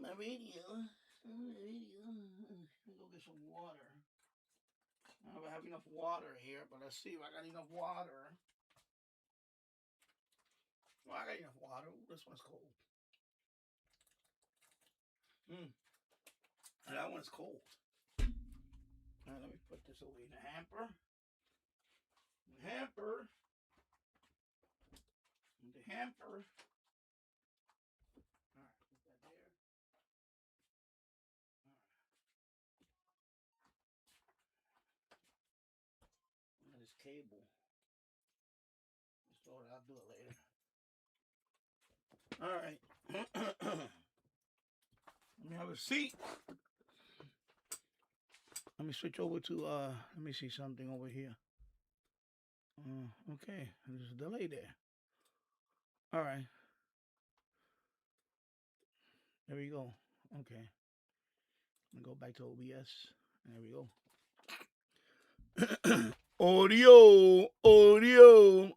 my radio. Let me go get some water. I don't have enough water here, but let's see if I got enough water. Well, I got enough water. Ooh, this one's cold. That one's cold. All right, let me put this away in the hamper. The hamper. All right, put that there. All right. This cable. Just throw it. I'll do it later. All right. Let me have a seat. Let me switch over to let me see something over here. Okay, there's a delay there. All right. There we go. Okay. I'm gonna go back to OBS. There we go. Audio.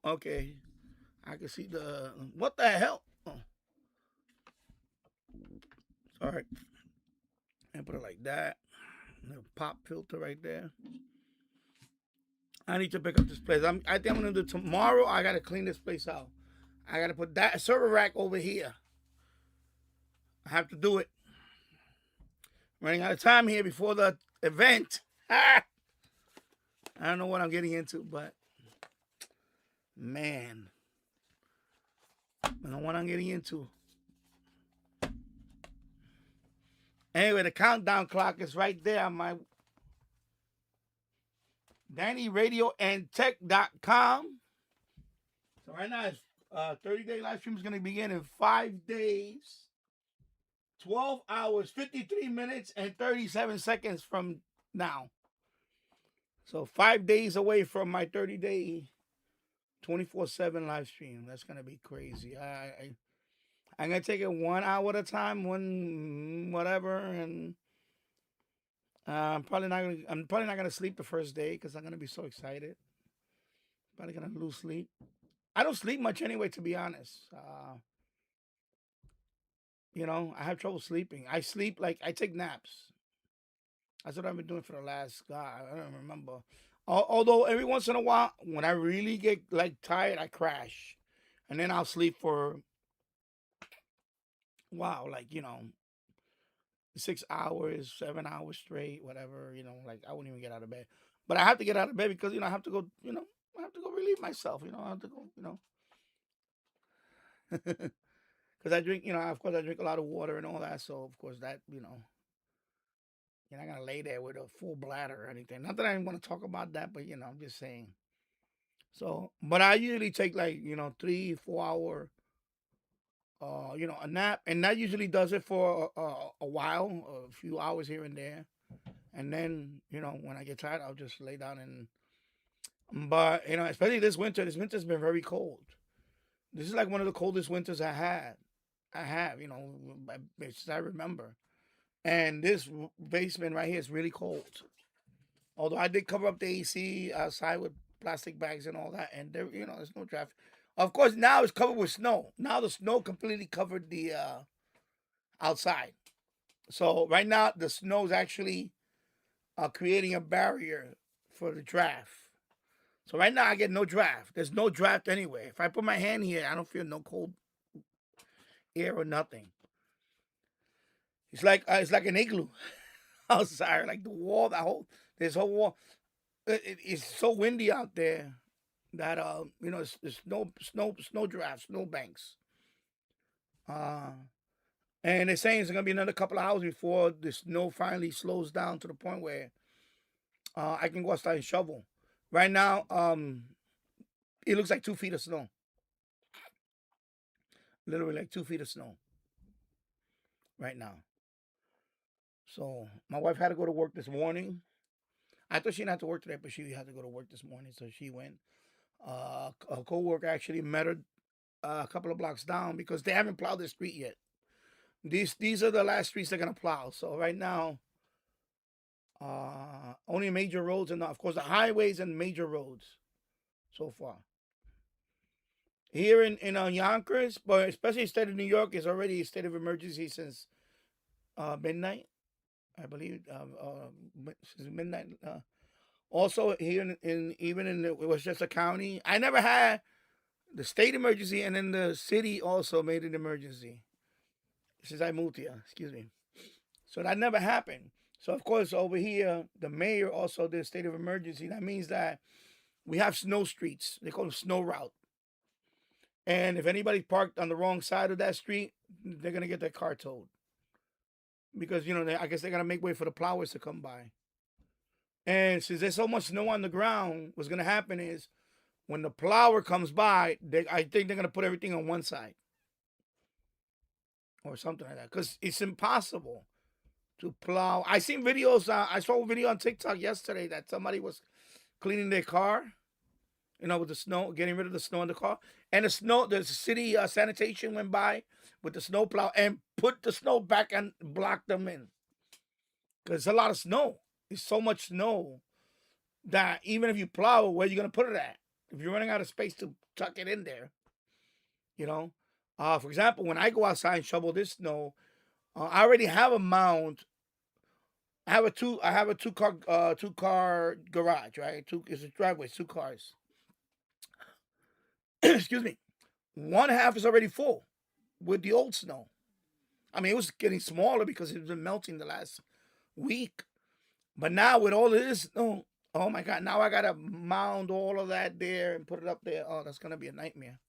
Okay. I can see the what the hell? Oh. All right. And put it like that. Little pop filter right there. I need to pick up this place. I think I'm gonna do tomorrow. I gotta clean this place out. I gotta put that server rack over here. I have to do it. Running out of time here before the event. I don't know what I'm getting into, but man, I don't know what I'm getting into. Anyway, the countdown clock is right there on my DannyRadioandTech.com. So right now, it's 30-day live stream is going to begin in 5 days, 12 hours, 53 minutes, and 37 seconds from now. So 5 days away from my 30-day 24/7 live stream. That's going to be crazy. I'm going to take it 1 hour at a time, one whatever, and I'm probably not gonna sleep the first day because I'm gonna be so excited. Probably gonna lose sleep. I don't sleep much anyway, to be honest. I have trouble sleeping. I sleep like I take naps. That's what I've been doing for the last I don't remember. Although every once in a while, when I really get like tired, I crash, and then I'll sleep for a while, like 6 hours, 7 hours straight, whatever, like I wouldn't even get out of bed. But I have to get out of bed because, I have to go, I have to go relieve myself, I have to go, because I drink, of course I drink a lot of water and all that. So, of course, that, you're not going to lay there with a full bladder or anything. Not that I want to talk about that, but, I'm just saying. So, but I usually take like, 3-4 hour a nap, and that usually does it for a while, a few hours here and there, and then when I get tired, I'll just lay down but especially this winter's been very cold. This is like one of the coldest winters I have, since I remember, and this basement right here is really cold. Although I did cover up the AC outside with plastic bags and all that, and there, there's no traffic. Of course, now it's covered with snow. Now the snow completely covered the outside. So right now the snow is actually creating a barrier for the draft. So right now I get no draft. There's no draft anyway. If I put my hand here, I don't feel no cold air or nothing. It's like an igloo outside, like the wall. This whole wall. It's so windy out there that it's snow drafts, snow banks. And they're saying it's gonna be another couple of hours before the snow finally slows down to the point where I can go outside and shovel. Right now, it looks like 2 feet of snow. Literally like 2 feet of snow. Right now. So my wife had to go to work this morning. I thought she didn't have to work today, but she had to go to work this morning, so she went. A co-worker actually met her a couple of blocks down because they haven't plowed the street yet. These are the last streets they're gonna plow. So right now, only major roads and of course the highways and major roads so far. Here in Yonkers, but especially the state of New York, is already a state of emergency since midnight, I believe. Since midnight. Also here even in it was just a county. I never had the state emergency, and then the city also made an emergency since I moved here. Excuse me. So that never happened. So of course over here the mayor also did a state of emergency. That means that we have snow streets. They call them snow route. And if anybody parked on the wrong side of that street, they're gonna get their car towed because I guess they're gonna make way for the plowers to come by. And since there's so much snow on the ground, what's gonna happen is when the plower comes by, I think they're gonna put everything on one side or something like that because it's impossible to plow. I seen videos. I saw a video on TikTok yesterday that somebody was cleaning their car, with the snow, getting rid of the snow in the car, and the city sanitation went by with the snow plow and put the snow back and blocked them in because it's a lot of snow. It's so much snow that even if you plow, where are you gonna put it at? If you're running out of space to tuck it in there, for example, when I go outside and shovel this snow, I already have a mound. I have a two car garage, right? It's a driveway, 2 cars. Excuse me. One half is already full with the old snow. I mean, it was getting smaller because it's been melting the last week. But now with all of this snow, oh my God, now I gotta mound all of that there and put it up there. Oh, that's gonna be a nightmare.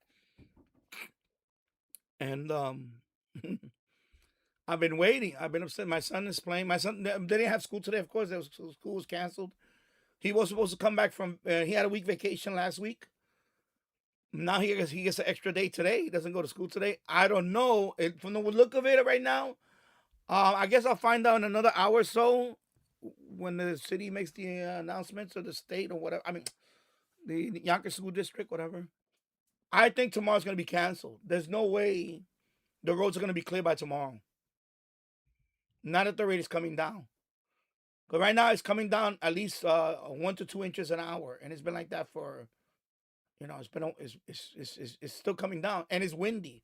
And I've been waiting. I've been upset. My son is playing. My son, they didn't have school today, of course. School was canceled. He was supposed to come back from, he had a week vacation last week. Now he gets an extra day today. He doesn't go to school today. I don't know. From the look of it right now, I guess I'll find out in another hour or so when the city makes the announcements, or the state, or whatever. I mean, the Yonkers School District, whatever. I think tomorrow's going to be canceled. There's no way the roads are going to be clear by tomorrow. Not at the rate it's coming down. Because right now it's coming down at least 1 to 2 inches an hour. And it's been like that for, it's still coming down. And it's windy.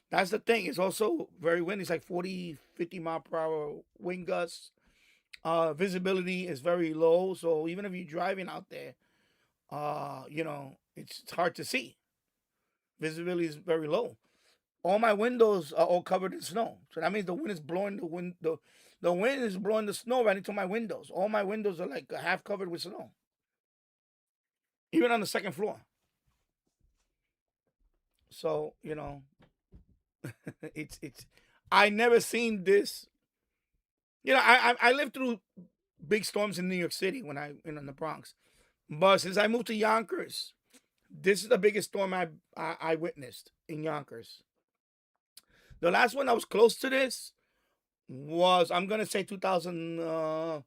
That's the thing. It's also very windy. It's like 40, 50 mile per hour wind gusts. Visibility is very low. So even if you're driving out there, it's hard to see. Visibility is very low. All my windows are all covered in snow. So that means the wind is blowing the wind is blowing the snow right into my windows. All my windows are like half covered with snow. Even on the second floor. So, it's I never seen this. I lived through big storms in New York City when in the Bronx. But since I moved to Yonkers, this is the biggest storm I witnessed in Yonkers. The last one that was close to this was, I'm gonna say 2000. I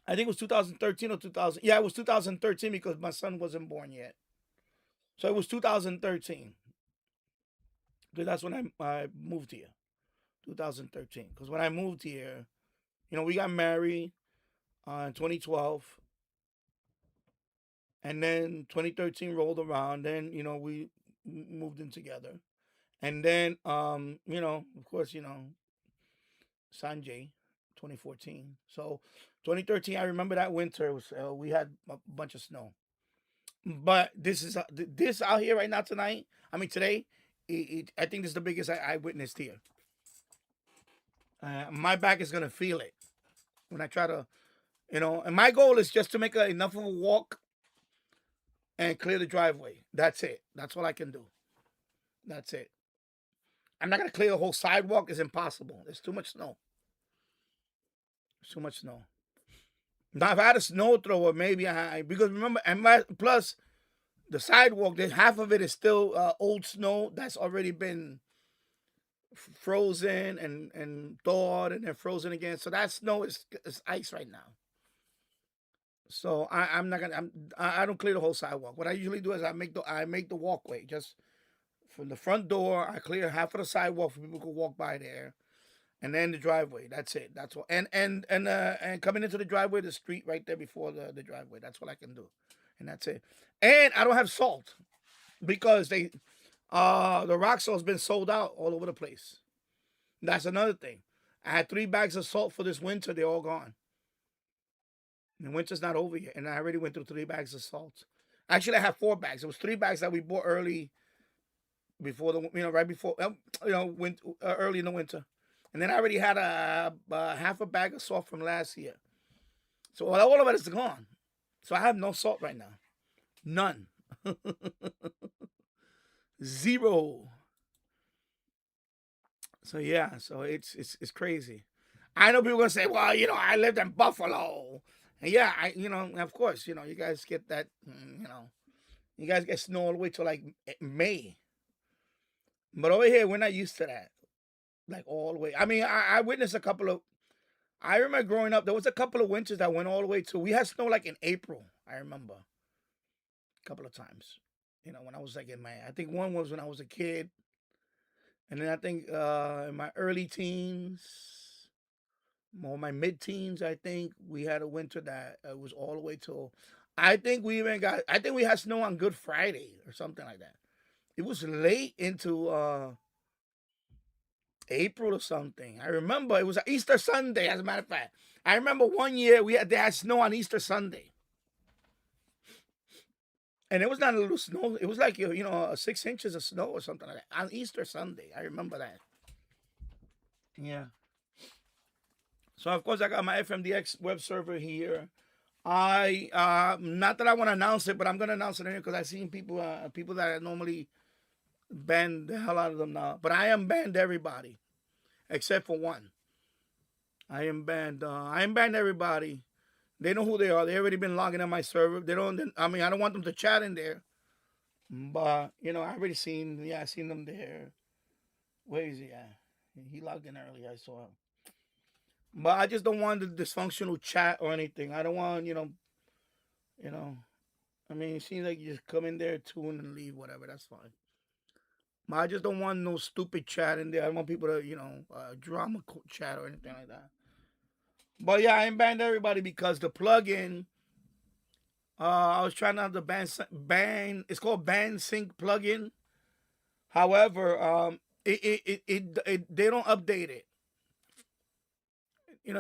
think it was 2013 or 2000. Yeah, it was 2013 because my son wasn't born yet. So it was 2013 because that's when I moved here. 2013 because when I moved here, we got married in 2012, and then 2013 rolled around. Then we moved in together. And then, of course, Sanjay, 2014. So 2013, I remember that winter was we had a bunch of snow. But this out here right now tonight. I mean today, I think this is the biggest I witnessed here. My back is gonna feel it when I try to, And my goal is just to make enough of a walk and clear the driveway. That's it. That's all I can do. That's it. I'm not gonna clear the whole sidewalk. It's impossible. There's too much snow. There's too much snow. Now, if I had a snow thrower, maybe because remember, plus the sidewalk, half of it is still old snow that's already been frozen and thawed and then frozen again. So that snow is ice right now. So I'm not gonna. I don't clear the whole sidewalk. What I usually do is I make the walkway just from the front door. I clear half of the sidewalk for people to walk by there, and then the driveway. That's it. That's all. And coming into the driveway, the street right there before the driveway. That's what I can do, and that's it. And I don't have salt because the rock salt's been sold out all over the place. That's another thing. I had 3 bags of salt for this winter. They're all gone. And the winter's not over yet, and I already went through 3 bags of salt. Actually, I have 4 bags. It was 3 bags that we bought early before right before, early in the winter, and then I already had a half a bag of salt from last year. So all of it is gone. So I have no salt right now, none, zero. So yeah, so it's crazy. I know people are gonna say, well, I lived in Buffalo, and yeah, of course, you guys get that, you guys get snow all the way to like May, but over here we're not used to that, like all the way. I mean, I witnessed a couple of. I remember growing up, there was a couple of winters that went all the way to. We had snow like in April. I remember a couple of times. When I was like in I think one was when I was a kid, and then I think in my early teens, or my mid-teens, I think we had a winter that was all the way till. I think we even got. I think we had snow on Good Friday or something like that. It was late into April or something. I remember it was Easter Sunday, as a matter of fact. I remember one year they had snow on Easter Sunday. And it was not a little snow. It was like 6 inches of snow or something like that on Easter Sunday. I remember that. Yeah. So of course I got my FMDX web server here. I not that I want to announce it, but I'm gonna announce it here because I've seen people that I normally ban the hell out of them now. But I am banned everybody except for one. I am banned. I am banned everybody. They know who they are. They already been logging on my server. They don't. I mean, I don't want them to chat in there. But I already seen. Yeah, I seen them there. Where is he at? He logged in early. I saw him. But I just don't want the dysfunctional chat or anything. I don't want you know. I mean, it seems like you just come in there, tune, and leave. Whatever. That's fine. But I just don't want no stupid chat in there. I don't want people to drama chat or anything like that. But yeah, I banned everybody because the plugin. I was trying out the ban. It's called Ban Sync plugin. However, they don't update it.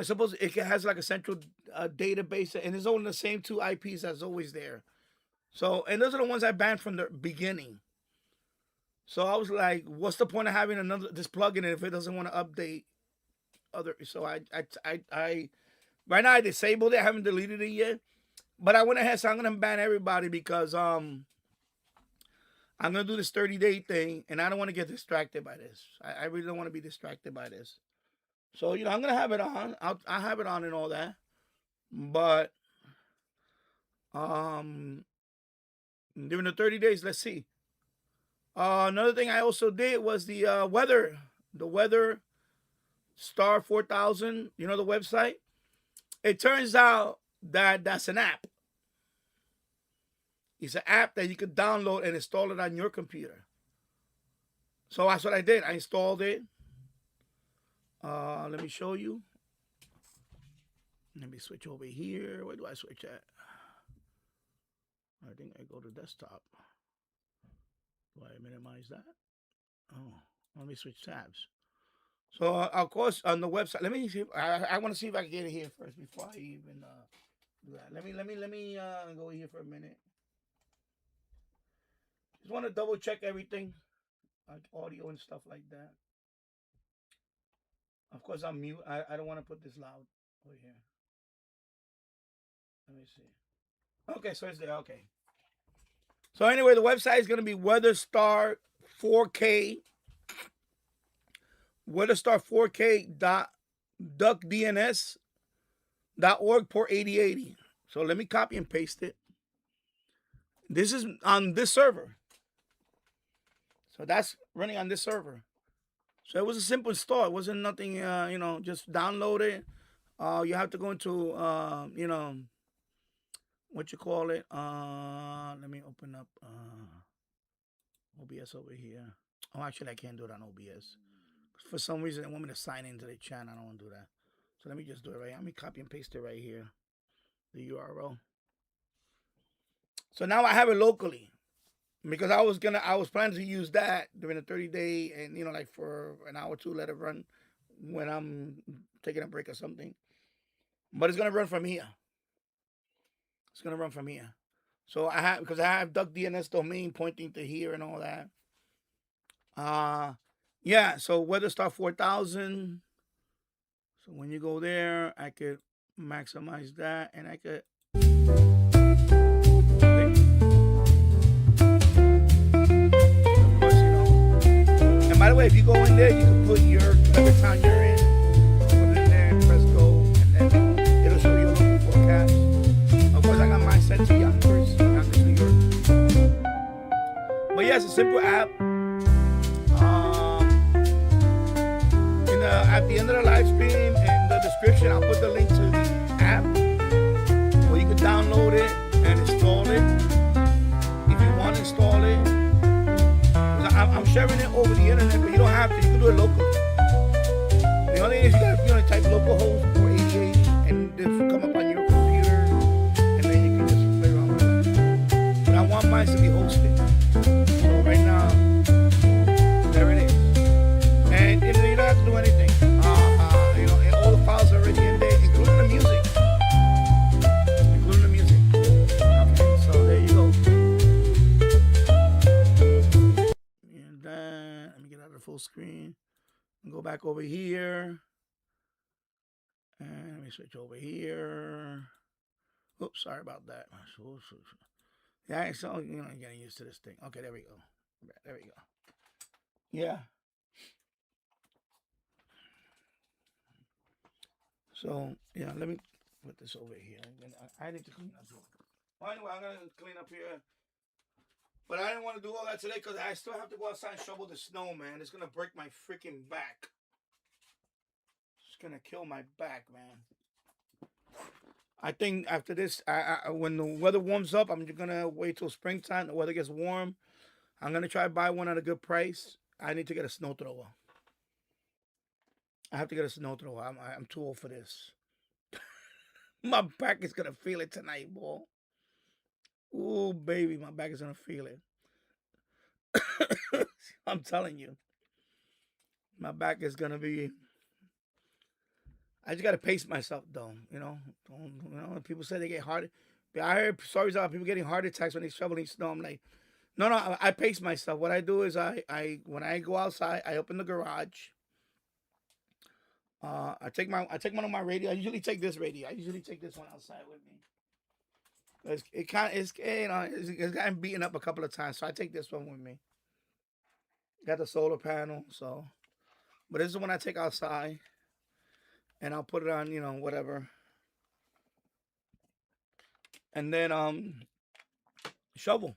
Suppose it has like a central database, and it's only the same 2 IPs that's always there. So, and those are the ones I banned from the beginning. So I was like, what's the point of having this plugin if it doesn't want to update other? So I right now I disabled it. I haven't deleted it yet. But I went ahead, so I'm gonna ban everybody because I'm gonna do this 30-day thing, and I don't want to get distracted by this. I really don't want to be distracted by this. So I'm gonna have it on. I'll have it on and all that. But during the 30 days, let's see. Another thing I also did was the weather. The weather star 4000. The website. It turns out that that's an app. It's an app that you can download and install it on your computer. So that's what I did. I installed it. Let me show you. Let me switch over here. Where do I switch at? I think I go to desktop. Do I minimize that? Oh, let me switch tabs. So of course on the website. Let me see. I want to see if I can get it here first before I even do that. Let me go here for a minute. Just want to double check everything, like audio and stuff like that. Of course, I'm mute. I don't want to put this loud over here. Let me see. Okay, so it's there. Okay. So anyway, the website is going to be WeatherStar 4K. WeatherStar4K.duckdns.org port 8080. So let me copy and paste it. This is on this server. So that's running on this server. So it was a simple install. It wasn't nothing, just download it. You have to go into, what you call it. Let me open up OBS over here. Oh, actually, I can't do it on OBS. For some reason, they want me to sign into the channel. I don't want to do that. So let me just do it right here. Let me copy and paste it right here. The URL. So now I have it locally. Because I was planning to use that during the 30-day and like for an hour or two, let it run when I'm taking a break or something. But it's gonna run from here. It's gonna run from here. So I have because I have duck DNS domain pointing to here and all that. Yeah. So weather star 4000. So when you go there, I could maximize that, and I could. Of course, And by the way, if you go in there, you can put your whatever town you're in, put it in there, and press go, and then it'll show you a local forecast. Of course, I got mine set to Yonkers, New York. But yeah, it's a simple app. At the end of the live stream, in the description, I'll put the link to the app where you can download it and install it. If you want to install it, I'm sharing it over the internet, but you don't have to. You can do it locally. The only thing is you gotta type localhost 488 and this will come up on your computer, and then you can just play around with it. But I want mine to be hosted. So right now, there it is. And you don't have to do anything. All the files are already in there, including the music. Okay, so there you go. And then let me get out of the full screen and go back over here. And let me switch over here. Oops, sorry about that. Yeah, so getting used to this thing. Okay, there we go. There we go. Yeah. So yeah, let me put this over here. I need to clean up. Well, anyway, I'm gonna clean up here. But I didn't want to do all that today because I still have to go outside and shovel the snow, man. It's gonna break my freaking back. It's gonna kill my back, man. I think after this, when the weather warms up, I'm gonna wait till springtime. The weather gets warm. I'm gonna try to buy one at a good price. I need to get a snow thrower. I have to get a snow thrower. I'm too old for this. My back is gonna feel it tonight, boy. Ooh, baby, my back is gonna feel it. I'm telling you, my back is gonna be. I just gotta pace myself, though. People say they get heart. I heard stories about people getting heart attacks when they're shoveling snow. I'm like, no. I pace myself. What I do is when I go outside, I open the garage. I take one of my radio. I usually take this radio. I usually take this one outside with me. It's gotten beaten up a couple of times, so I take this one with me. Got the solar panel, so. But this is the one I take outside, and I'll put it on, whatever. And then shovel.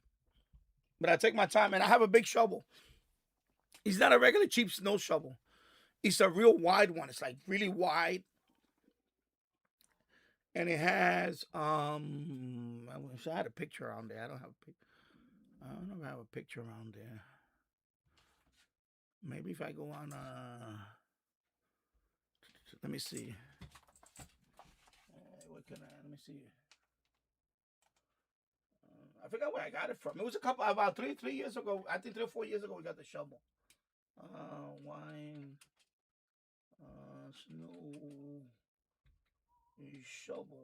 But I take my time, and I have a big shovel. It's not a regular cheap snow shovel. It's a real wide one. It's like really wide. And it has I wish I had a picture on there. I don't know if I have a picture around there. Maybe if I go on let me see. Let me see. I forgot where I got it from. It was about three years ago. I think 3 or 4 years ago we got the shovel. Wine snow shovel.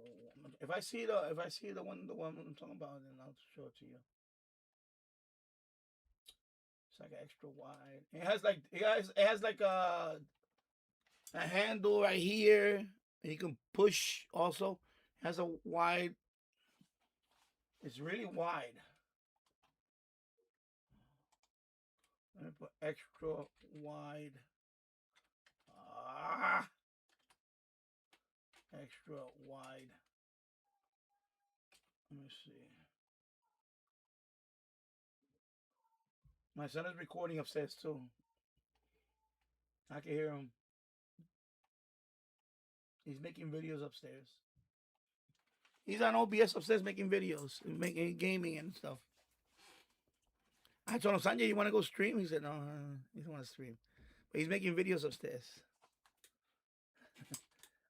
If I see the one I'm talking about, then I'll show it to you. It's like extra wide. It has like a handle right here, and you can push. Also, it has a wide. It's really wide. Let me put extra wide. Extra wide. Let me see. My son is recording upstairs too. I can hear him. He's making videos upstairs. He's on OBS upstairs making videos, making gaming and stuff. I told him, Sanjay, you want to go stream? He said, no, he doesn't want to stream. But he's making videos upstairs.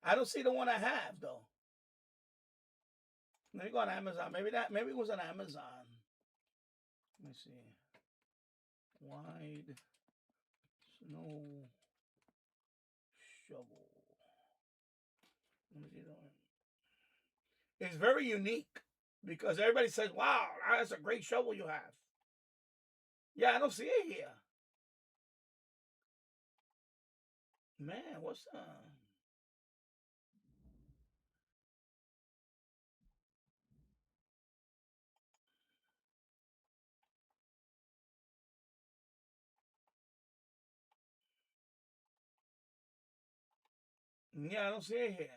I don't see the one I have, though. Let me go on Amazon. Maybe it was on Amazon. Let me see. Wide snow shovel. Let me see that one. It's very unique because everybody says, "Wow, that's a great shovel you have." Yeah, I don't see it here. Man, what's Yeah, I don't see it here.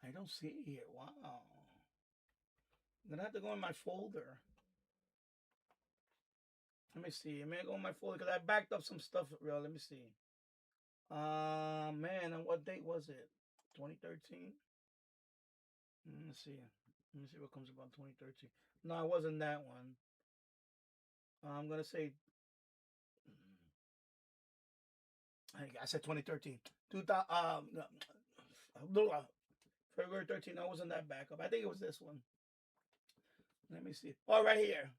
I don't see it here. Wow. I'm gonna have to go in my folder. Let me see. I'm gonna go in my folder because I backed up some stuff. Real. Let me see. Man, and what date was it? 2013. Let me see. Let me see what comes about 2013. No, it wasn't that one. I'm gonna say. I said 2013. 2000. No, February 13th. I wasn't that backup. I think it was this one. Let me see. Oh, right here.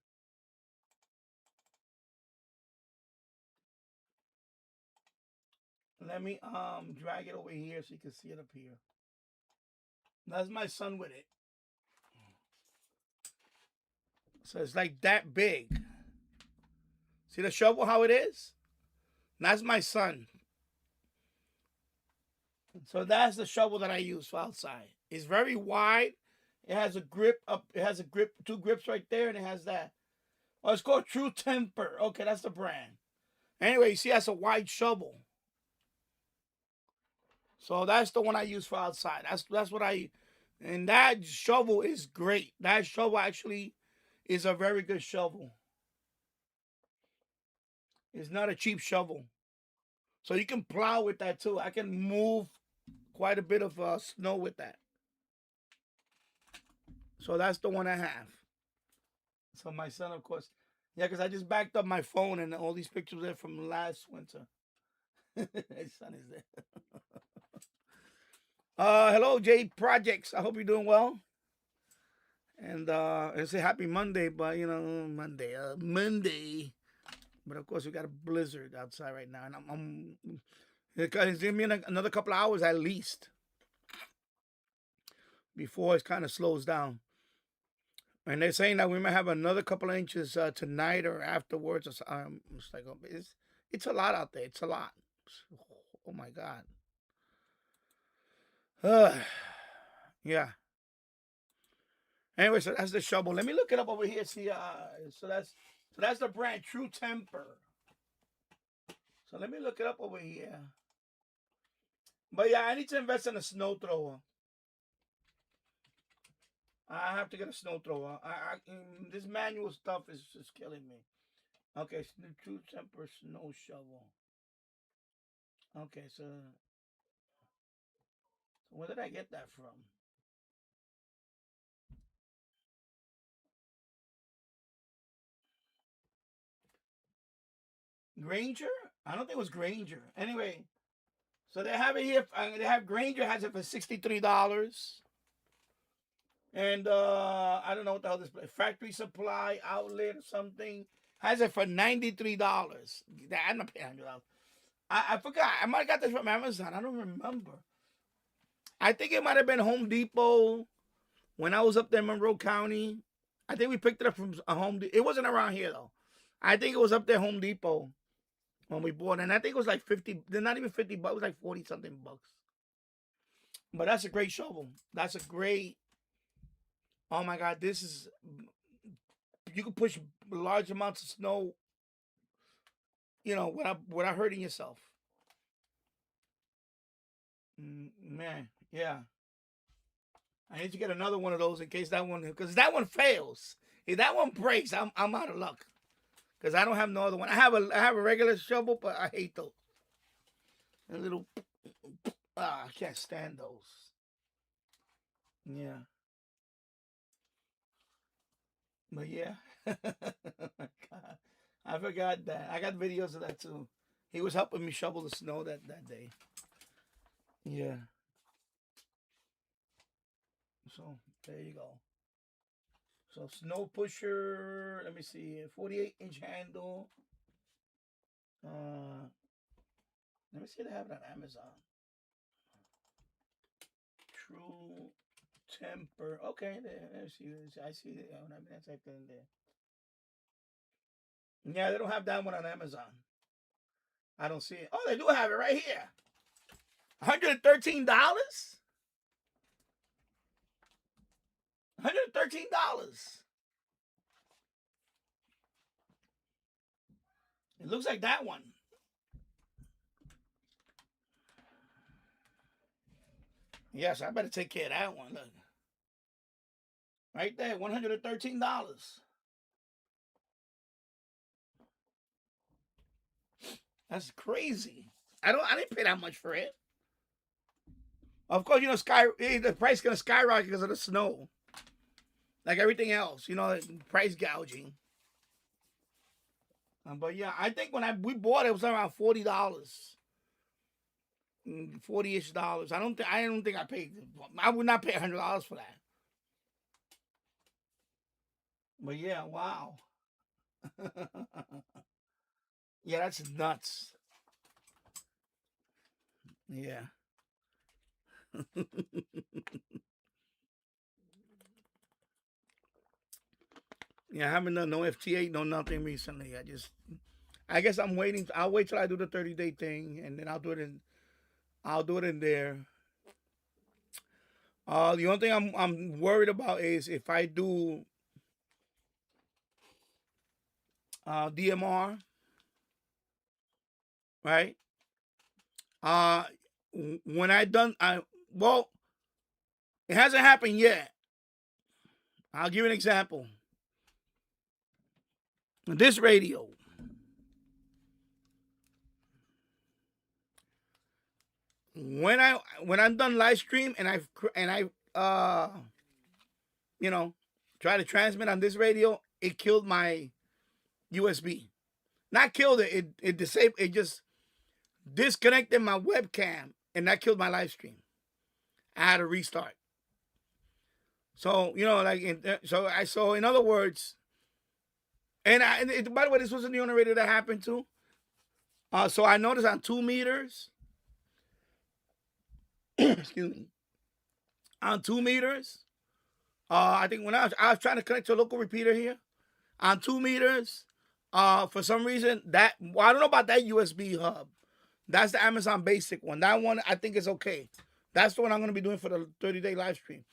Let me drag it over here so you can see it up here. That's my son with it. So it's like that big. See the shovel how it is? That's my son. So that's the shovel that I use for outside. It's very wide. It has a grip up. It has a grip, two grips right there, and it has that. Oh, it's called True Temper. Okay, that's the brand. Anyway, you see, that's a wide shovel. So that's the one I use for outside. That's what I, and that shovel is great. That shovel actually is a very good shovel. It's not a cheap shovel. So you can plow with that too. I can move quite a bit of snow with that. So that's the one I have. So my son, of course, yeah, because I just backed up my phone and all these pictures there from last winter. His son is there. Hello, J Projects. I hope you're doing well. And it's a happy Monday, but you know, Monday. But of course, we got a blizzard outside right now, and it's gonna be another couple of hours at least before it kind of slows down. And they're saying that we might have another couple of inches tonight or afterwards. It's like it's a lot out there. It's a lot. Oh my god. Yeah. Anyway, so that's the shovel. Let me look it up over here. See, so that's the brand True Temper. So let me look it up over here. But yeah, I need to invest in a snow thrower. I have to get a snow thrower. This manual stuff is just killing me. Okay, True Temper snow shovel. Okay, so where did I get that from? Granger? I don't think it was Granger. Anyway, so they have it here. They have Granger has it for $63. And I don't know what the hell this factory supply outlet or something has it for $93. I'm not paying $100. I forgot. I might have got this from Amazon. I don't remember. I think it might have been Home Depot when I was up there in Monroe County. I think we picked it up from a Home Depot. It wasn't around here though. I think it was up there Home Depot when we bought it. And I think it was like 50, not even 50 bucks, it was like 40 something bucks. But that's a great shovel. That's a great, oh my God, this is, you can push large amounts of snow, without hurting yourself. Man, yeah. I need to get another one of those in case that one, because that one fails. If that one breaks, I'm out of luck. Because I don't have no other one. I have a regular shovel, but I hate those. A little, I can't stand those. Yeah. But yeah. Oh my God. I forgot that. I got videos of that too. He was helping me shovel the snow that day. Yeah. So there you go. So snow pusher, let me see, 48-inch handle. Let me see if they have it on Amazon. True temper. Okay, there. I see it. I typed it in there. Yeah, they don't have that one on Amazon. I don't see it. Oh, they do have it right here. $113. $113. It looks like that one. Yes, I better take care of that one. Look. Right there, $113. That's crazy. I didn't pay that much for it. Of course, the price is gonna skyrocket because of the snow. Like everything else, price gouging. But yeah, I think when we bought it, it was around $40. $40-ish. I don't think I paid. I would not pay $100 for that. But yeah, wow. Yeah, that's nuts. Yeah. Yeah, I haven't done no FT8, no nothing recently. I guess I'm waiting. I'll wait till I do the 30-day thing, and then I'll do it in there. The only thing I'm worried about is if I do DMR, right? When well, it hasn't happened yet. I'll give you an example. This radio. When I'm done live stream and I try to transmit on this radio, it killed my USB. Not killed it. It disabled. It just disconnected my webcam, and that killed my live stream. I had to restart. So so in other words, and by the way, this wasn't the only radio that happened to. So I noticed on 2 meters. Excuse me. On 2 meters, I think when I was trying to connect to a local repeater here, on 2 meters, for some reason I don't know about that USB hub. That's the Amazon Basic one. That one I think is okay. That's the one I'm going to be doing for the 30-day live stream.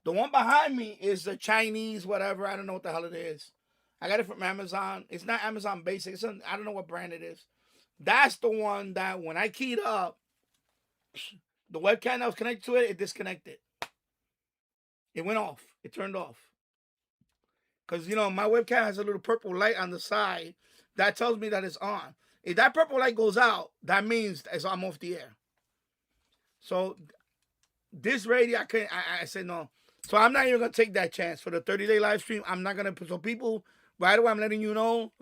The one behind me is the Chinese whatever. I don't know what the hell it is. I got it from Amazon. It's not Amazon Basic. I don't know what brand it is. That's the one that when I keyed up, the webcam that was connected to it disconnected. It went off. It turned off. Because, my webcam has a little purple light on the side that tells me that it's on. If that purple light goes out, that means I'm off the air. So this radio, I said no. So I'm not even going to take that chance. For the 30-day live stream, I'm not going to. So people, right away, I'm letting you know,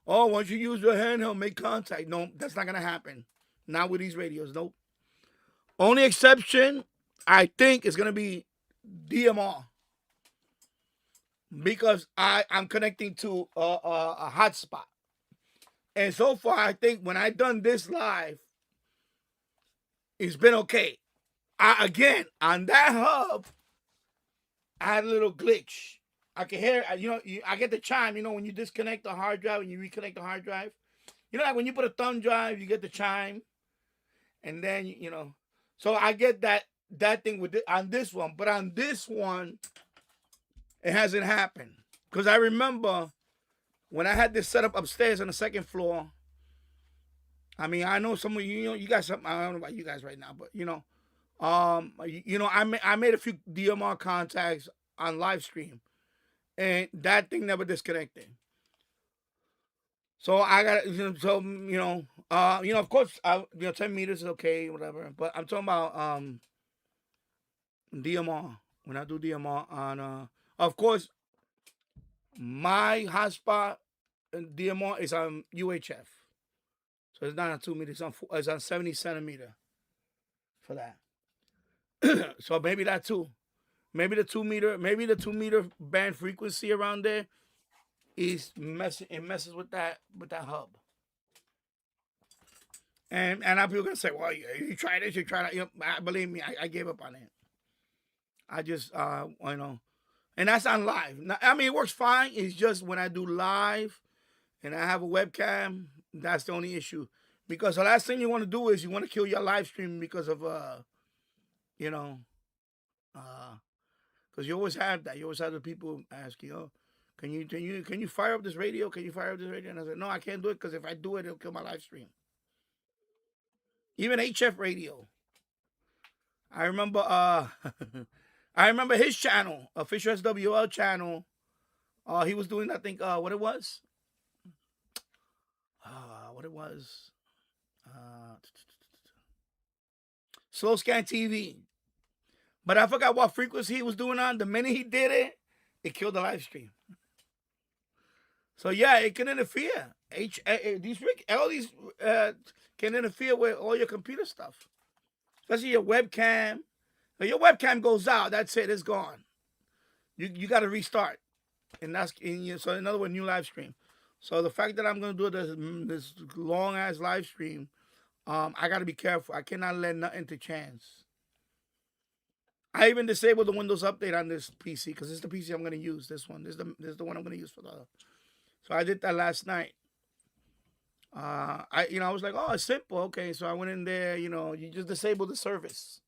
once you use your handheld, make contact. No, that's not going to happen. Not with these radios. Nope. Only exception, I think, is going to be DMR. Because I'm connecting to a hotspot. And so far, I think when I done this live, it's been okay. Again, on that hub, I had a little glitch. I can hear, I get the chime, when you disconnect the hard drive and you reconnect the hard drive. Like when you put a thumb drive, you get the chime. And then, so I get that thing on this one. But on this one, it hasn't happened. Because I remember when I had this set up upstairs on the second floor. I mean, I know some of you got something. I don't know about you guys right now, but I made a few DMR contacts on live stream, and that thing never disconnected. So I got of course, 10 meters is okay, whatever. But I'm talking about DMR. When I do DMR on, of course, my hotspot DMR is on UHF. So it's not on 2 meters. It's on 70 centimeter for that. So maybe that too. Maybe the 2 meter band frequency around there is messes with that hub. And people gonna say, well, you try this, you try that. Believe me, I gave up on it. I just, and that's on live. I mean, it works fine. It's just when I do live and I have a webcam, that's the only issue. Because the last thing you want to do is you want to kill your live stream because of, you know, because you always have that. You always have the people ask you, oh, can you fire up this radio? Can you fire up this radio? And I said, no, I can't do it because if I do it, it'll kill my live stream. Even HF Radio. I remember I remember his channel, official SWL channel. He was doing, I think, what it was? What it was? Slow Scan TV. But I forgot what frequency he was doing on. The minute he did it, it killed the live stream. So yeah, it can interfere. All these can interfere with all your computer stuff, especially your webcam. If your webcam goes out, that's it. It's gone. You got to restart, and so in other words, new live stream. So the fact that I'm gonna do this long ass live stream, I got to be careful. I cannot let nothing to chance. I even disabled the Windows update on this PC because it's the PC I'm gonna use. This one, this is the one I'm gonna use for the. So I did that last night. I was like, oh, it's simple. Okay, so I went in there. You just disable the service,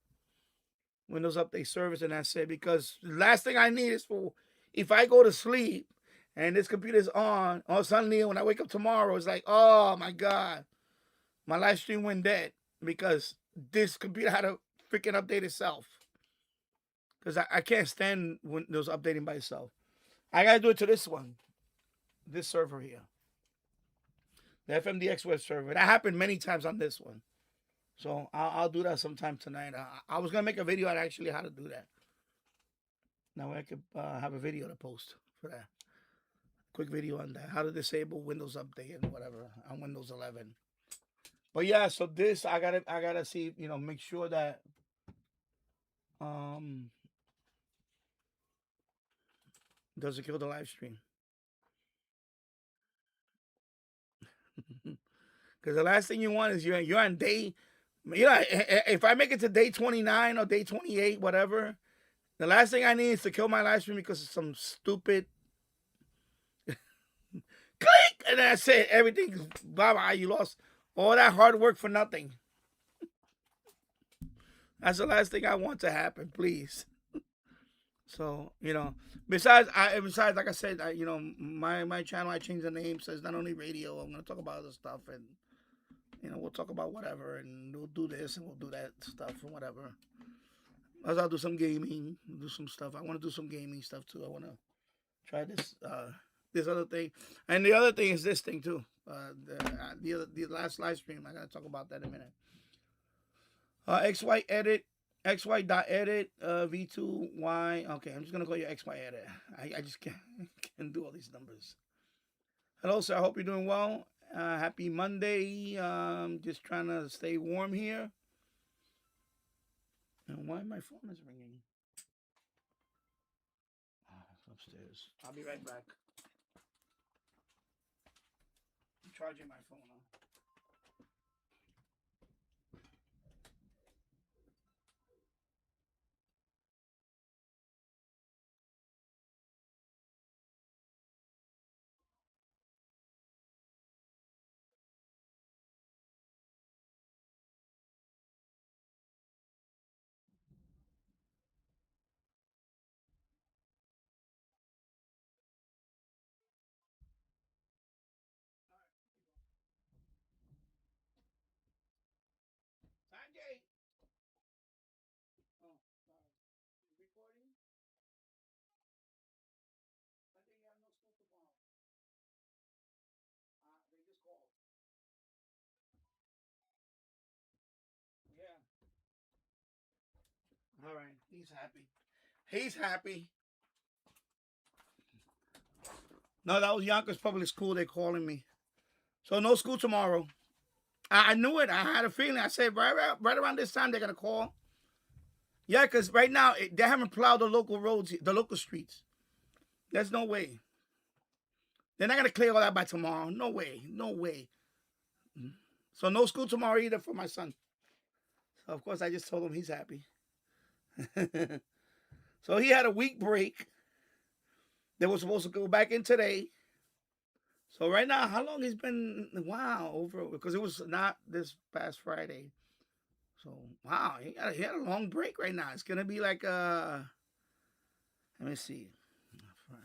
Windows Update service, and that's it. Because the last thing I need is for if I go to sleep and this computer is on, or suddenly when I wake up tomorrow, it's like, oh my god, my live stream went dead because this computer had to freaking update itself. Because I can't stand Windows updating by itself. I gotta do it to this one. This server here, the FMDX web server. That happened many times on this one, so I'll do that sometime tonight. I was gonna make a video on actually how to do that. Now I could have a video to post for that. Quick video on that, how to disable Windows Update and whatever on Windows 11. But yeah, so this I gotta see, make sure that doesn't kill the live stream. Because the last thing you want is you're on day, if I make it to day 29 or day 28, whatever, the last thing I need is to kill my live stream because of some stupid click, and that's it. Everything, blah, blah, you lost all that hard work for nothing. That's the last thing I want to happen, please. So, besides, like I said, my channel, I changed the name, so it's not only radio. I'm going to talk about other stuff, and, we'll talk about whatever, and we'll do this, and we'll do that stuff, and whatever. I'll do some gaming, do some stuff. I want to do some gaming stuff, too. I want to try this other thing. And the other thing is this thing, too. The last live stream, I got to talk about that in a minute. XY edit. XY.edit V2Y. Okay, I'm just gonna call you XY edit. I just can't do all these numbers. Hello, sir. I hope you're doing well. Happy Monday. Just trying to stay warm here. And why my phone is ringing? It's upstairs. I'll be right back. I'm charging my phone now. Sanjay. Oh, sorry. Recording? I think you have no school tomorrow. They just called. Yeah. All right. He's happy. He's happy. No, that was Yonkers Public School. They're calling me. So no school tomorrow. I knew it. I had a feeling. I said right around this time they're gonna call. Yeah, because right now they haven't plowed the local roads, the local streets. There's no way. They're not gonna clear all that by tomorrow. No way. No way. So no school tomorrow either for my son. So of course I just told him he's happy. So he had a week break. They were supposed to go back in today. So right now, how long he's been? Wow, over because it was not this past Friday. So wow, he had a long break right now. It's gonna be like let me see.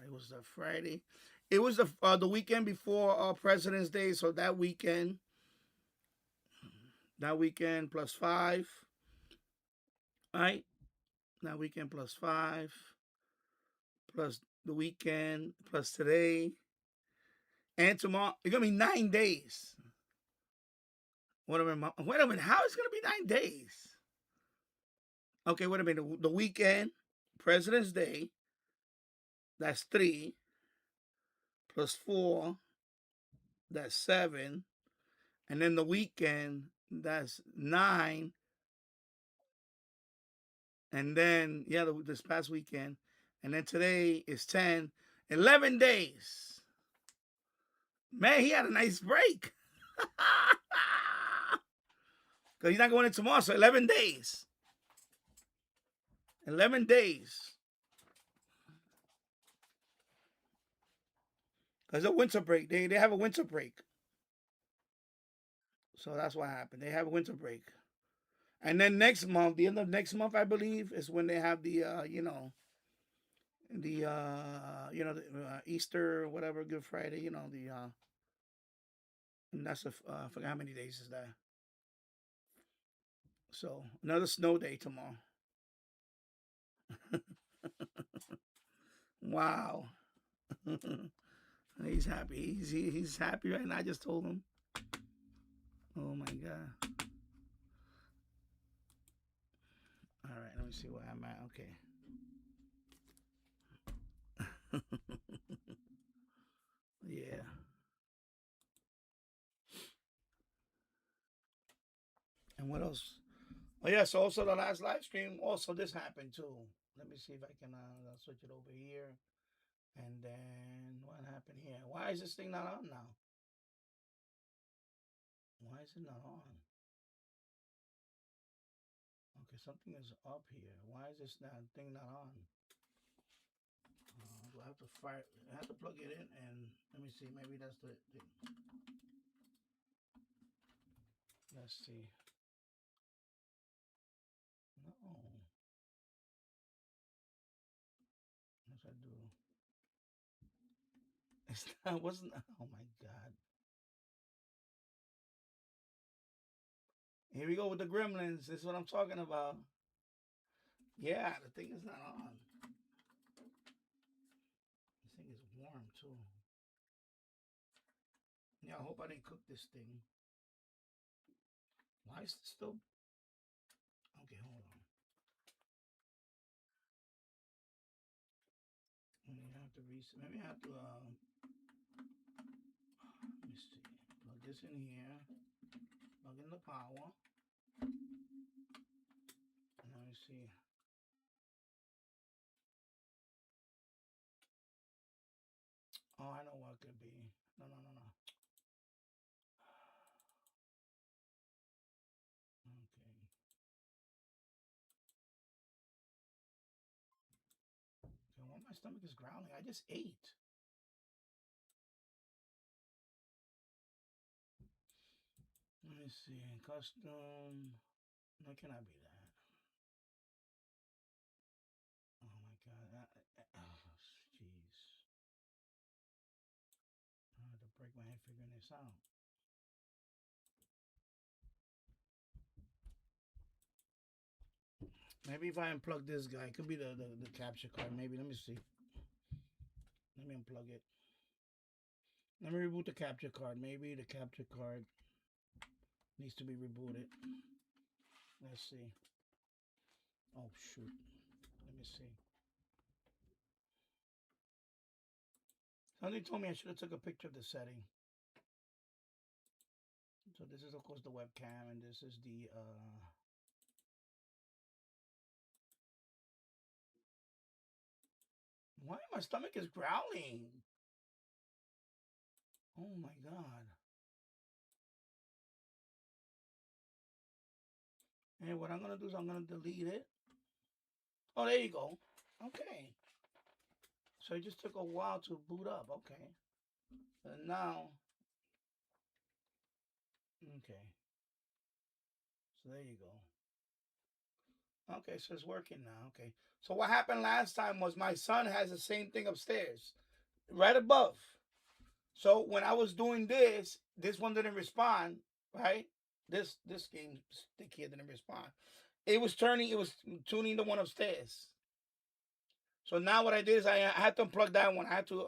It was the Friday. It was the weekend before President's Day. So that weekend plus 5, right? That weekend plus 5, plus the weekend plus today and tomorrow. It's gonna be 9 days. Wait a minute. Wait a minute. How is it gonna be 9 days? Okay, wait a minute. The weekend, President's Day, that's 3, plus 4, that's 7, and then the weekend, that's 9, and then this past weekend, and then today is 10, 11 days. Man, he had a nice break. Because he's not going in tomorrow, so 11 days. 11 days. Because a winter break. They have a winter break. So that's what happened. They have a winter break. And then next month, the end of next month, I believe, is when they have the Easter, whatever, Good Friday, and that's I forgot how many days is that. So another snow day tomorrow. Wow. He's happy. He's happy right now. I just told him. Oh my god. All right, let me see where I'm at. Okay. Yeah. And what else? Oh yeah. So also the last live stream. Also this happened too. Let me see if I can switch it over here. And then what happened here? Why is this thing not on now? Why is it not on? Okay, something is up here. Why is this thing not on? Do I have to fire? I have to plug it in and let me see. Maybe that's the. Let's see. No. Yes, I do. It's not. Wasn't. Oh my god. Here we go with the gremlins. This is what I'm talking about. Yeah, the thing is not on. This thing is warm too. Yeah, I hope I didn't cook this thing. Why is it still? Okay, hold on. Maybe I have to reset. Maybe I have to. Let me see. Plug this in here. Plug in the power. Let me see. Oh, I know what it could be. No, no, no, no. Okay. Okay, well, my stomach is growling. I just ate. Let me see. Custom. No, it cannot be that. Oh my god. Oh, jeez. I had to break my head figuring this out. Maybe if I unplug this guy, it could be the capture card. Maybe. Let me see. Let me unplug it. Let me reboot the capture card. Maybe the capture card needs to be rebooted. Let's see. Oh shoot. Let me see. Somebody told me I should have took a picture of the setting. So this is of course the webcam, and this is the why my stomach is growling? Oh my god. And what I'm gonna do is I'm gonna delete it. Oh, there you go. Okay. So it just took a while to boot up. Okay. And now, okay. So there you go. Okay, so it's working now. Okay. So what happened last time was my son has the same thing upstairs, right above. So when I was doing this one didn't respond, right? This game stick here didn't respond. It was tuning the one upstairs. So now what I did is I had to unplug that one. I had to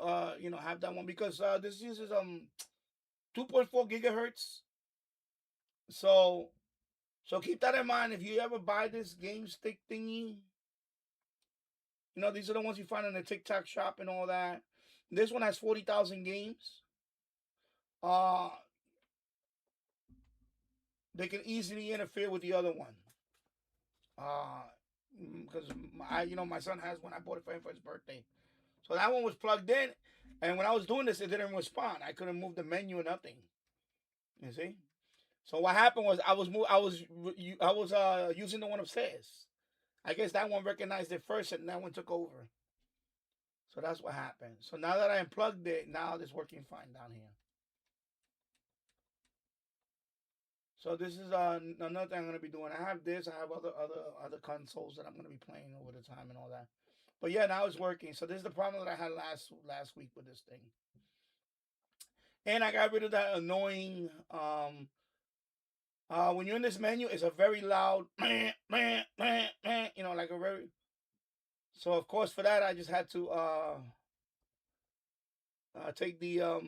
have that one because this uses 2.4 gigahertz. So keep that in mind if you ever buy this game stick thingy. You know, these are the ones you find in the TikTok shop and all that. This one has 40,000 games. They can easily interfere with the other one. Because my son has one. I bought it for him for his birthday. So that one was plugged in, and when I was doing this, it didn't respond. I couldn't move the menu or nothing. You see? So what happened was I was using the one upstairs. I guess that one recognized it first, and that one took over. So that's what happened. So now that I unplugged it, now it's working fine down here. So this is another thing I'm gonna be doing. I have this. I have other consoles that I'm gonna be playing over the time and all that. But yeah, now it's working. So this is the problem that I had last week with this thing. And I got rid of that annoying when you're in this menu, it's a very loud like a very. So of course for that I just had to take the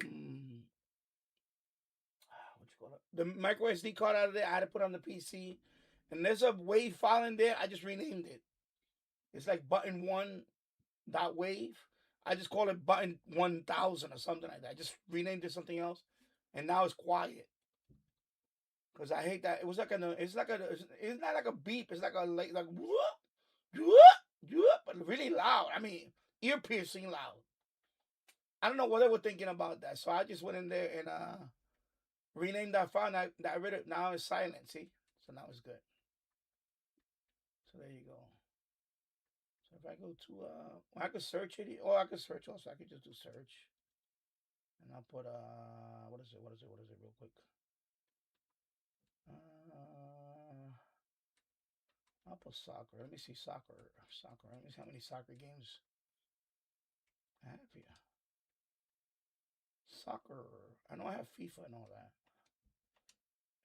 the micro SD card out of there. I had to put on the PC, and there's a wave file in there. I just renamed it. It's like button 1.wave. I just call it button 1000 or something like that. I just renamed it something else, and now it's quiet. Cause I hate that. It's not like a beep. It's like whoop, but really loud. I mean, ear piercing loud. I don't know what they were thinking about that. So I just went in there and renamed that file. Now it's silent. See, so now it's good. So there you go. So if I go to I could search it, or I could search also. I could just do search, and I'll put what is it real quick. I'll put soccer. Let me see soccer. Let me see how many soccer games I have here. Soccer. I know I have FIFA and all that.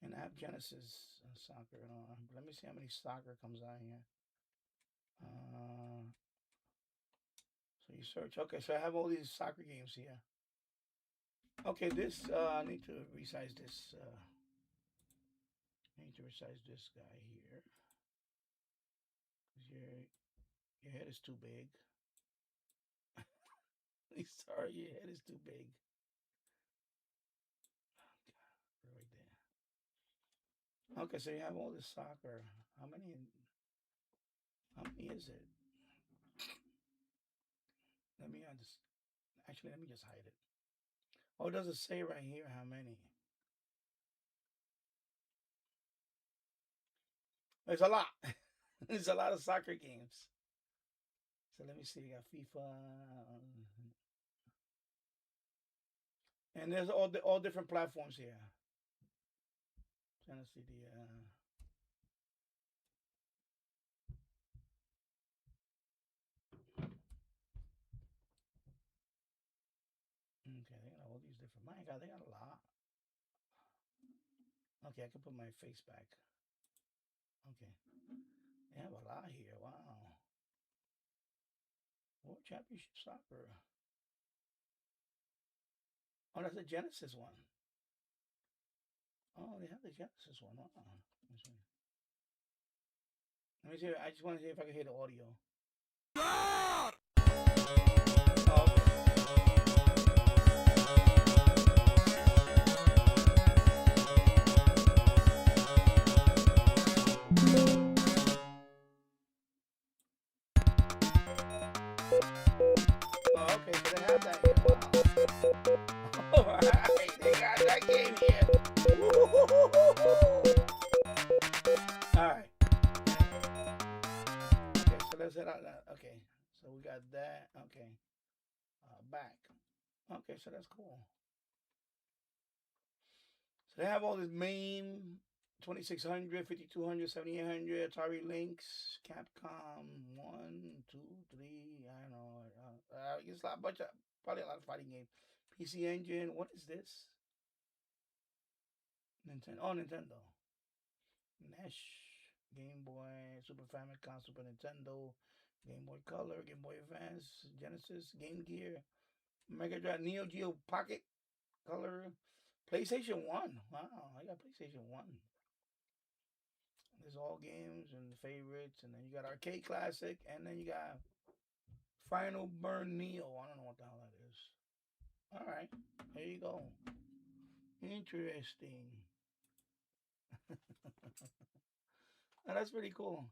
And I have Genesis and soccer and all that. But let me see how many soccer comes out here. So you search. Okay, so I have all these soccer games here. Okay, this I need to resize this. I need to resize this guy here. Your head is too big. Sorry, your head is too big. Right there. Okay, so you have all this soccer. How many is it? Let me just hide it. Oh, it doesn't say right here how many. There's a lot. There's a lot of soccer games. So let me see. You got FIFA. And there's all different platforms here. Trying to see the okay, they got all these different. My God, they got a lot. Okay, I can put my face back. Okay, they have a lot here. Wow. World Championship Soccer. Oh, that's the Genesis one. Oh, they have the Genesis one. Wow. Let me see. I just want to see if I can hear the audio. Oh, okay, so they have that here. Wow. All right, they got that game here. All right. let's head out. Okay, so we got that. Okay, back. Okay, so that's cool. So they have all this MAME, 2600, 5200, 7800, Atari Lynx, Capcom 1, 2, 3. I don't know. It's a bunch of probably a lot of fighting games. PC Engine. What is this? Nintendo. Oh, Nintendo. NES, Game Boy, Super Famicom, Super Nintendo, Game Boy Color, Game Boy Advance, Genesis, Game Gear, Mega Drive, Neo Geo Pocket Color, PlayStation 1. Wow, I got PlayStation 1. There's all games and the favorites, and then you got Arcade Classic, and then you got Final Burn Neo. I don't know what the hell that is. All right, there you go. Interesting. Oh, that's pretty cool.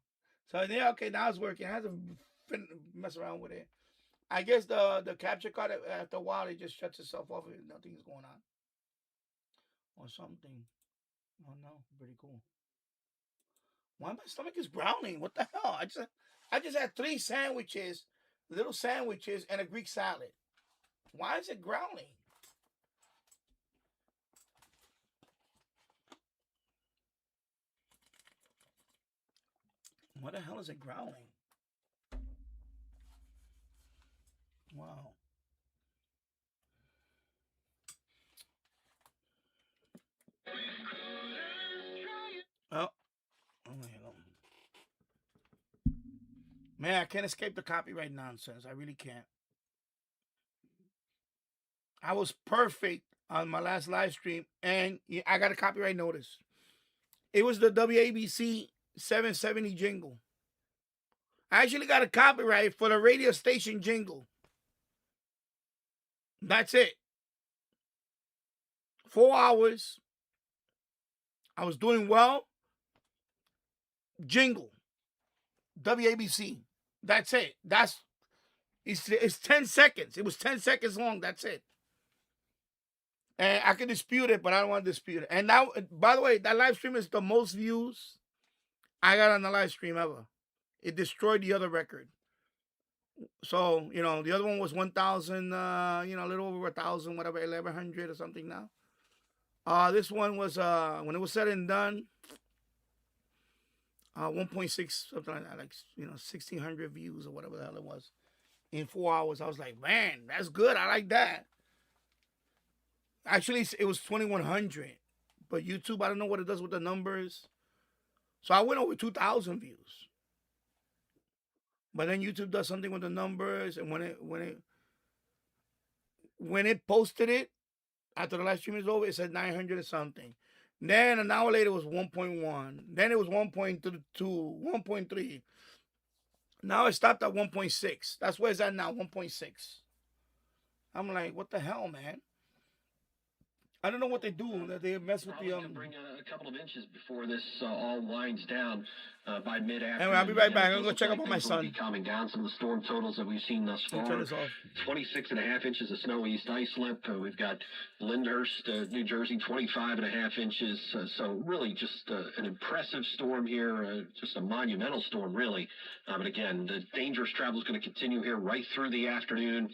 So yeah, okay, now it's working. I had to mess around with it. I guess the capture card after a while it just shuts itself off if nothing's going on or something. Oh no, pretty cool. Why my stomach is growling? What the hell? I just had 3 sandwiches, little sandwiches, and a Greek salad. Why is it growling? What the hell is it growling? Wow. Oh, there you go. Man, I can't escape the copyright nonsense. I really can't. I was perfect on my last live stream, and I got a copyright notice. It was the WABC 770 jingle. I actually got a copyright for the radio station jingle. That's it. 4 hours. I was doing well. Jingle. WABC. That's it. It's 10 seconds. It was 10 seconds long. That's it. And I can dispute it, but I don't want to dispute it. And now, by the way, that live stream is the most views I got on the live stream ever. It destroyed the other record. So, the other one was 1,000, a little over 1,000, whatever, 1,100 or something now. This one was, when it was said and done, 1.6, something like that, 1,600 views or whatever the hell it was. In 4 hours, I was like, man, that's good. I like that. Actually, it was 2,100. But YouTube, I don't know what it does with the numbers. So I went over 2,000 views. But then YouTube does something with the numbers, and when it posted it after the live stream is over, it said 900 or something. Then an hour later it was 1.1. Then it was 1.2, 1.3. Now it stopped at 1.6. That's where it's at now, 1.6. I'm like, what the hell, man? I don't know what they do. That they mess with the to bring a couple of inches before this all winds down by mid-afternoon. Anyway, I'll be right back. I'm gonna go check up on my son. Be calming down. Some of the storm totals that we've seen thus far. Turn this off. 26.5 inches of snow east ice slip. We've got Lyndhurst, New Jersey, 25.5 inches. So really just an impressive storm here. Just a monumental storm, really. But again, the dangerous travel is going to continue here right through the afternoon.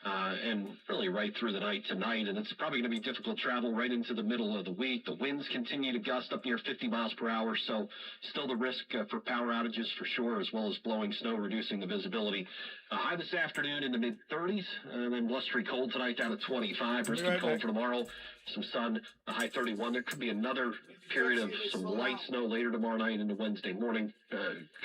And really right through the night tonight, and it's probably going to be difficult travel right into the middle of the week. The winds continue to gust up near 50 miles per hour, so still the risk for power outages for sure, as well as blowing snow, reducing the visibility. High this afternoon in the mid-30s, and then blustery cold tonight down to 25. Risky cold for tomorrow. Some sun, a high 31. There could be another period of some light snow later tomorrow night into Wednesday morning.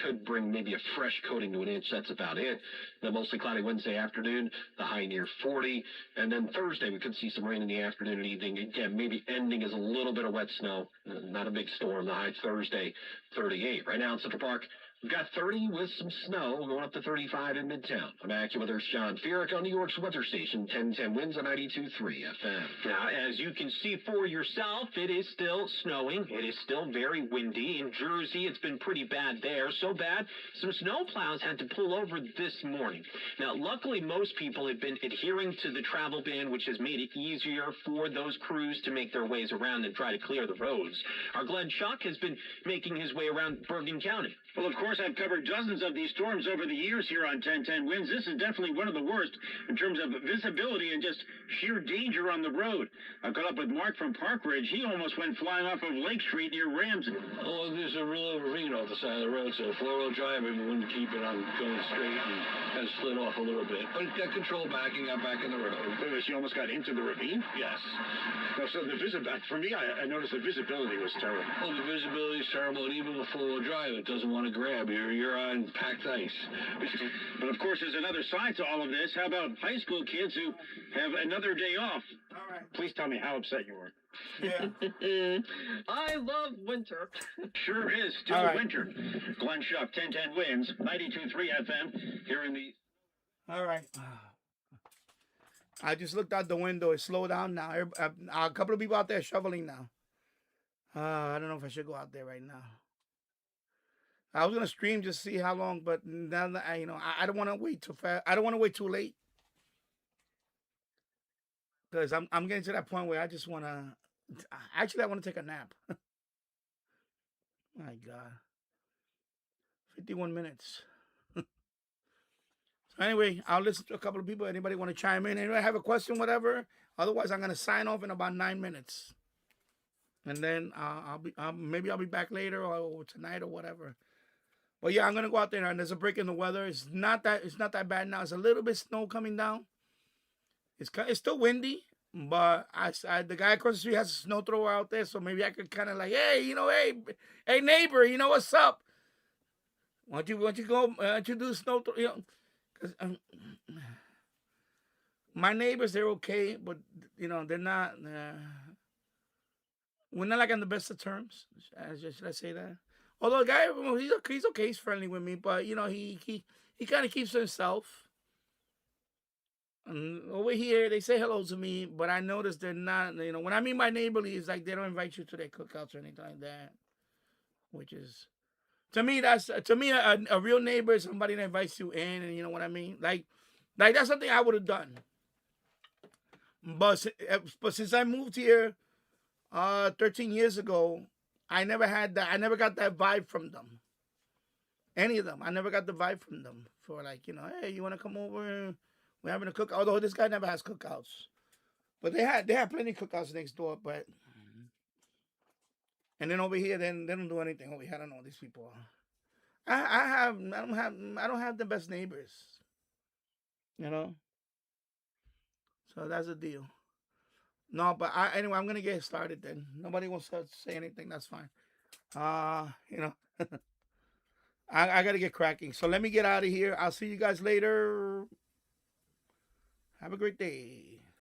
Could bring maybe a fresh coating to an inch. That's about it. Then mostly cloudy Wednesday afternoon, the high near 40. And then Thursday, we could see some rain in the afternoon and evening. Again, maybe ending as a little bit of wet snow. Not a big storm. The high Thursday, 38. Right now in Central Park, we've got 30 with some snow going up to 35 in Midtown. I'm AccuWeather's John Feerick on New York's weather station, 1010 winds on 92.3 FM. Now, as you can see for yourself, it is still snowing. It is still very windy. In Jersey, it's been pretty bad there. So bad, some snowplows had to pull over this morning. Now, luckily, most people have been adhering to the travel ban, which has made it easier for those crews to make their ways around and try to clear the roads. Our Glenn Chuck has been making his way around Bergen County. Well, of course, course, I've covered dozens of these storms over the years here on 1010 Winds. This is definitely one of the worst in terms of visibility and just sheer danger on the road. I've caught up with Mark from Park Ridge. He almost went flying off of Lake Street near Ramsey. Oh, there's a real ravine off the side of the road, so four-wheel drive, we wouldn't keep it on going straight and kind of slid off a little bit. But it got control back and got back in the road. She almost got into the ravine? Yes. No, so the for me, I noticed the visibility was terrible. Oh, the visibility is terrible, and even with four-wheel drive, it doesn't want to grab you. You're on packed ice. But of course, there's another side to all of this. How about high school kids who have another day off? All right. Please tell me how upset you were. Yeah. I love winter. Sure is. Still All right. winter. Glenn Shuck, 1010 Winds, 92.3 FM, here in the... All right. I just looked out the window. It slowed down now. A couple of people out there shoveling now. I don't know if I should go out there right now. I was gonna stream just to see how long, but now that I don't want to wait too fast. I don't want to wait too late because I'm getting to that point where I just want to. Actually, I want to take a nap. My God, 51 minutes. So anyway, I'll listen to a couple of people. Anybody want to chime in? Anybody have a question, whatever? Otherwise, I'm gonna sign off in about 9 minutes, and then maybe I'll be back later or tonight or whatever. But yeah, I'm gonna go out there and there's a break in the weather. It's not that bad now. It's a little bit snow coming down. It's still windy, but the guy across the street has a snow thrower out there, so maybe I could kind of like, hey, hey neighbor, what's up? Why don't you do snow throw? Because my neighbors, they're okay, but they're not. We're not like on the best of terms. Should I say that? Although the guy, he's okay, he's friendly with me, but he kind of keeps to himself. And over here, they say hello to me, but I notice they're not. When I mean by neighborly, it's like they don't invite you to their cookouts or anything like that. Which is, to me, a real neighbor is somebody that invites you in, and you know what I mean. Like that's something I would have done. But since I moved here, 13 years ago. I never had that. I never got that vibe from them. Any of them. I never got the vibe from them for hey, you want to come over? We're having a cookout. Although this guy never has cookouts, but they have plenty of cookouts next door. But and then over here, then they don't do anything over here. I don't know what these people are. I don't have the best neighbors. So that's the deal. No, but anyway, I'm gonna get started then. Nobody wants to say anything. That's fine. I gotta get cracking. So let me get out of here. I'll see you guys later. Have a great day.